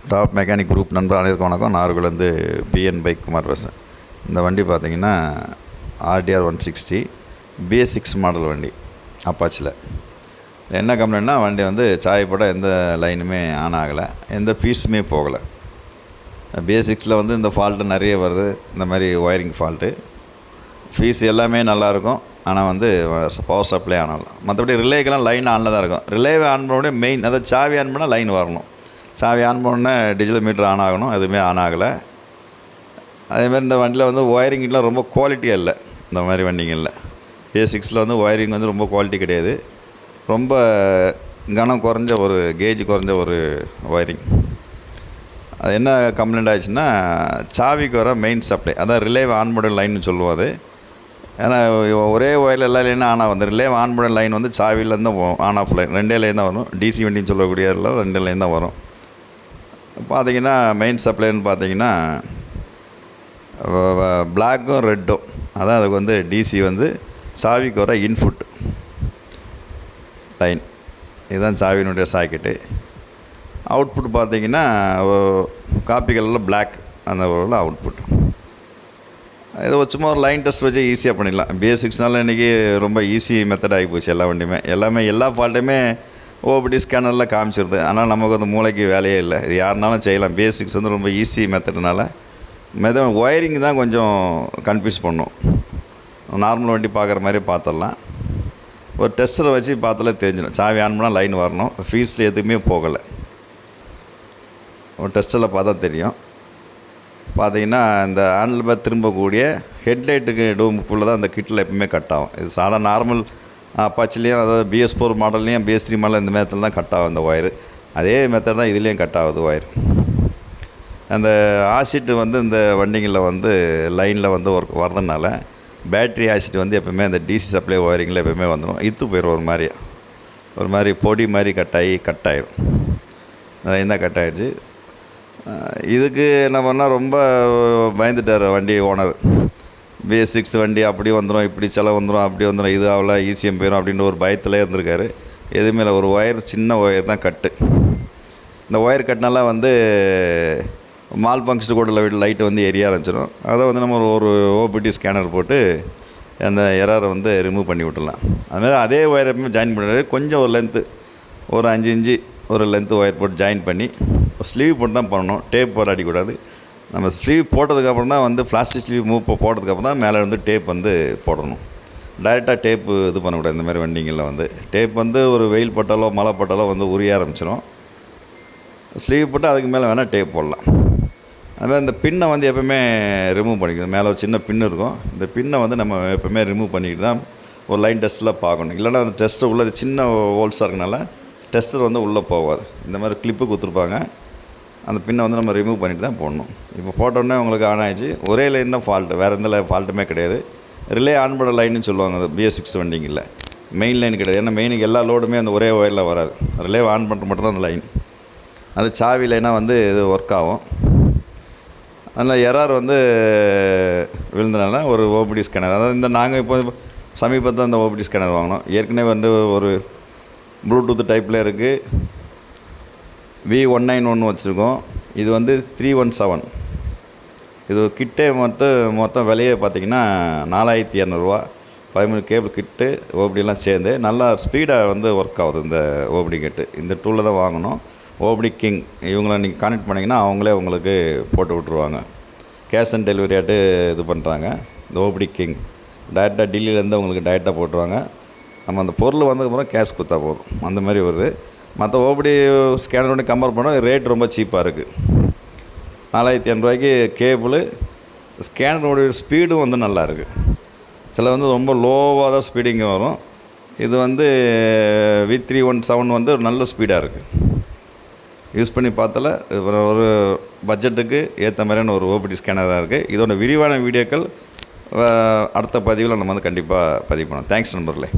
Top mechanic group நண்பர் அனைவருக்கும் வணக்கம். நாகர்கோவிலேருந்து பிஎன் பைக் குமார் பேசுகிறேன். இந்த வண்டி பார்த்திங்கன்னா ஆர்டிஆர் 160 BS6 மாடல் வண்டி அப்பாச்சியில். என்ன கம்ப்ளைண்ட்னா வண்டி வந்து சாவி போட எந்த லைனுமே ஆன் ஆகலை, எந்த பீஸுமே போகலை. BS6 வந்து இந்த ஃபால்ட்டு நிறைய வருது, இந்த மாதிரி ஒயரிங் ஃபால்ட்டு. ஃபீஸ் எல்லாமே நல்லாயிருக்கும், ஆனால் வந்து பவர் சப்ளை ஆனாலும் மற்றபடி ரிலேக்கெல்லாம் லைன் ஆனில் தான் இருக்கும். ரிலேவை ஆன் பண்ண மெயின் அதாவது சாவி ஆன் பண்ணால் லைன் வரணும். சாவி ஆன் பண்ணோடனே டிஜிட்டல் மீட்டர் ஆன் ஆகணும், எதுவுமே ஆன் ஆகலை. அதேமாதிரி இந்த வண்டியில் வந்து ஒயரிங்லாம் ரொம்ப குவாலிட்டியாக இல்லை. இந்த மாதிரி வண்டிங்களில் BS6 வந்து ஒயரிங் வந்து ரொம்ப குவாலிட்டி கிடையாது. ரொம்ப கனம் குறைஞ்ச ஒரு கேஜ் குறைஞ்ச ஒரு ஒயரிங். அது என்ன கம்ப்ளைண்ட் ஆச்சுன்னா, சாவிக்கு வர மெயின் சப்ளை அதான் ரிலே ஆன் பண்ண லைன்னு சொல்லுவோம். அது ஏன்னா ஒரே ஒயரில் எல்லா லைனும் ஆன் ஆகும். அந்த ரிலே ஆன் பண்ண லைன் வந்து சாவிலேருந்து ஆன் ஆஃப் லைன் ரெண்டே லைன் தான் வரும். டிசி வண்டின்னு சொல்லக்கூடிய ரெண்டே லைன் தான் வரும். பார்த்திங்கன்னா மெயின் சப்ளைன்னு பார்த்திங்கன்னா பிளாக்கும் ரெட்டும், அதான் அதுக்கு வந்து டிசி வந்து சாவிக்கு வர இன்புட் லைன். இதுதான் சாவியினுடைய சாக்கெட்டு. அவுட்புட் பார்த்திங்கன்னா காப்பி கலரில் பிளாக், அந்த ஒரு அவுட்புட். இதை சும்மா ஒரு லைன் டெஸ்ட் வச்சு ஈஸியாக பண்ணிடலாம். BS6 இன்றைக்கி ரொம்ப ஈஸி மெத்தட் ஆகி போச்சு. எல்லா வண்டியுமே எல்லா ஃபால்ட்டையுமே ஓபிடி ஸ்கேனரில் காமிச்சிருது. ஆனால் நமக்கு வந்து மூளைக்கு வேலையே இல்லை, இது யாருனாலும் செய்யலாம். BS6 வந்து ரொம்ப ஈஸி மெத்தட்னால ஒயரிங் தான் கொஞ்சம் கன்ஃபியூஸ் பண்ணும். நார்மல் வண்டி பார்க்குற மாதிரி பார்த்துடலாம். ஒரு டெஸ்டரை வச்சு பார்த்தாலே தெரிஞ்சிடும். சாவி ஆன் பண்ணால் லைன் வரணும், ஃபீஸில் எதுவுமே போகலை. ஒரு டெஸ்டரில் பார்த்தா தெரியும். பார்த்திங்கன்னா இந்த ஹேண்டில் திரும்பக்கூடிய ஹெட்லைட்டுக்கு டூமுக்குள்ளே தான் அந்த கிட்டில் எப்பவுமே கட் ஆகும். இது சாதாரண நார்மல் அப்பாச்சிலையும் அதாவது BS4 மாடல்லையும் BS3 மாடல் இந்த மெத்தடில் தான் கட் ஆகும் அந்த ஒயரு. அதே மெத்தட் தான் இதுலேயும் கட் ஆகுது ஒயர். அந்த ஆசிட் வந்து இந்த வண்டிங்களில் வந்து லைனில் வந்து வரதுனால பேட்ரி ஆசிட் வந்து எப்போவுமே அந்த டிசி சப்ளை ஒயரிங்கில் எப்போவுமே வந்துடும். இத்து போயிடும். ஒரு மாதிரி பொடி மாதிரி கட் ஆகிடும். லைன் தான் கட் ஆகிடுச்சு. இதுக்கு என்ன பண்ணால் ரொம்ப பயந்துட்டார் வண்டி ஓனர். BS6 வண்டி அப்படி வந்துடும், இப்படி செலவு வந்துடும், அப்படி வந்துடும், இது அவ்வளோ ஈஸியாக போயிடும் அப்படின்ற ஒரு பயத்திலே இருந்திருக்காரு. எதுவுமே இல்லை, ஒரு ஒயர் சின்ன ஒயர் தான் கட்டு. இந்த ஒயர் கட்டினால வந்து மால் ஃபங்க்ஷன் கூட லைட்டு வந்து எரிய ஆரம்பிச்சிடும். அதை வந்து நம்ம ஒரு ஓபிடி ஸ்கேனர் போட்டு அந்த எரரை வந்து ரிமூவ் பண்ணி விட்டுடலாம். அதுமாதிரி அதே ஒயர் எப்பவுமே ஜாயின் பண்ணுறது கொஞ்சம் ஒரு லென்த்து ஒரு 5 இன்ச்சு ஒரு லென்த்து ஒயர் போட்டு ஜாயின் பண்ணி ஸ்லீவ் போட்டு தான் பண்ணணும். டேப் போட்டு அடிக்கக்கூடாது. நம்ம ஸ்லீவ் போட்டதுக்கப்புறம் தான் வந்து பிளாஸ்டிக் ஸ்லீவ் போட்டதுக்கப்புறம் தான் மேலே வந்து டேப் வந்து போடணும். டைரெக்டாக டேப்பு இது பண்ணக்கூடாது. இந்த மாதிரி வண்டிங்களில் வந்து டேப் வந்து ஒரு வெயில் பட்டாலோ மழை பட்டாலோ வந்து உரிய ஆரம்பிச்சிடும். ஸ்லீவ் போட்டு அதுக்கு மேலே வேணால் டேப் போடலாம். அதுமாதிரி இந்த பின்னை வந்து எப்போவுமே ரிமூவ் பண்ணிக்கணும். மேலே ஒரு சின்ன பின்னு இருக்கும். இந்த பின்னை வந்து நம்ம எப்போவுமே ரிமூவ் பண்ணிக்கிட்டு தான் ஒரு லைன் டெஸ்ட்டில் பார்க்கணும். இல்லைனா அந்த டெஸ்ட்டு உள்ள சின்ன ஹோல்ஸாக இருக்கனால டெஸ்டர் வந்து உள்ளே போகாது. இந்த மாதிரி கிளிப்பு கொடுத்துருப்பாங்க. அந்த பின்னை வந்து நம்ம ரிமூவ் பண்ணிட்டு தான் போடணும். இப்போ போட்டோன்னே உங்களுக்கு ஆன் ஆகிடுச்சு. ஒரே லைன் தான் ஃபால்ட்டு, வேறு எந்த ஃபால்ட்டுமே கிடையாது. ரிலே ஆன் பண்ண லைன்னு சொல்லுவாங்க அந்த BS6 வண்டிங்கில். மெயின் லைன் கிடையாது. ஏன்னா மெயினுக்கு எல்லா லோடுமே அந்த ஒரே ஒயரில் வராது. ரிலே ஆன் பண்ணுற மட்டும் தான் அந்த லைன். அது சாவி லைனாக வந்து இது ஒர்க் ஆகும். அதில் எரர் வந்து விழுந்தனால ஒரு ஓபிடி ஸ்கேனர், அதாவது இந்த நாங்கள் இப்போ சமீபத்தில் அந்த ஓபிடி ஸ்கேனர் வாங்கினோம். ஏற்கனவே வந்து ஒரு ப்ளூடூத் டைப்பில் இருக்குது. V191 வச்சுருக்கோம். இது வந்து 317. இது கிட்டே மொத்தம் விலையே பார்த்திங்கன்னா 4200 13 கேபிள் கிட்டு ஓபிடிலாம் சேர்ந்து நல்லா ஸ்பீடாக வந்து ஒர்க் ஆகுது இந்த ஓபிடி கிட்டு. இந்த டூலில் தான் வாங்கணும். ஓபிடி கிங் இவங்கள நீங்கள் கான்டெக்ட் பண்ணிங்கன்னா அவங்களே உங்களுக்கு போட்டு விட்ருவாங்க. கேஷ் ஆன் டெலிவரி ஆட்டு இது பண்ணுறாங்க. இந்த ஓபிடி கிங் டைரெக்டாக டெல்லியிலேருந்து உங்களுக்கு டைரெக்டாக போட்டுருவாங்க. நம்ம அந்த பொருள் வந்ததுக்கப்புறம் கேஷ் கொடுத்தா போதும், அந்த மாதிரி வருது. மற்ற ஓபிடி ஸ்கேனரோட கம்பேர் பண்ணால் ரேட் ரொம்ப சீப்பாக இருக்குது. 4500 கேபிள். ஸ்கேனரோடைய ஸ்பீடும் வந்து நல்லா இருக்குது. சில வந்து ரொம்ப லோவாக தான் ஸ்பீடிங்க வரும். இது வந்து V317 வந்து ஒரு நல்ல ஸ்பீடாக இருக்குது. யூஸ் பண்ணி பார்த்தால ஒரு பட்ஜெட்டுக்கு ஏற்ற மாதிரியான ஒரு ஓபிடி ஸ்கேனராக இருக்குது. இதோட விரிவான வீடியோக்கள் அடுத்த பதிவில் நம்ம வந்து கண்டிப்பாக பதிவு பண்ணோம். தேங்க்ஸ் நண்பர்களே.